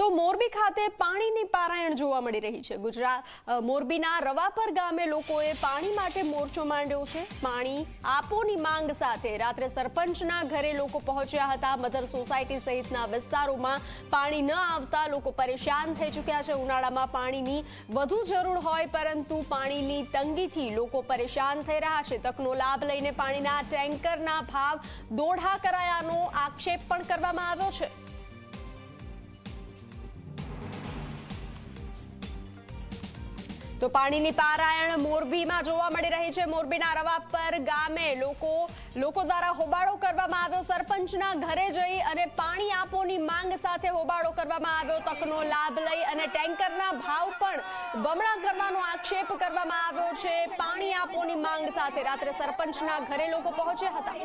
તો મોરબી ખાતે પાણીની પારાયણ જોવા મળી રહી છે। મોરબીના રવાપર ગામે લોકોએ પાણી માટે મોરચો માંડ્યો છે। પાણી આપોની માંગ સાથે રાત્રે સરપંચના ઘરે લોકો પહોંચ્યા હતા। મધર સોસાયટી સહિતના વિસ્તારોમાં પાણી ન આવતા લોકો પરેશાન થઈ ચૂક્યા છે। ઉનાળામાં પાણીની વધુ જરૂર હોય પરંતુ પાણીની તંગીથી લોકો પરેશાન થઈ રહ્યા છે। તકનો લાભ લઈને પાણીના ટેન્કરના ભાવ દોઢા કરાયાનો આક્ષેપ પણ કરવામાં આવ્યો છે। તો પાણીની પારાયણ મોરબીમાં જોવા મળી રહી છે। મોરબીના રવાપર ગામે લોકો દ્વારા હોબાળો કરવામાં આવ્યો। સરપંચના ઘરે જઈ અને પાણી આપોની માંગ સાથે હોબાળો કરવામાં આવ્યો। તકનો લાભ લઈ અને ટેન્કરના ભાવ પણ બમણા કરવાનો આક્ષેપ કરવામાં આવ્યો છે। પાણી આપોની માંગ સાથે રાત્રે સરપંચના ઘરે લોકો પહોંચ્યા હતા।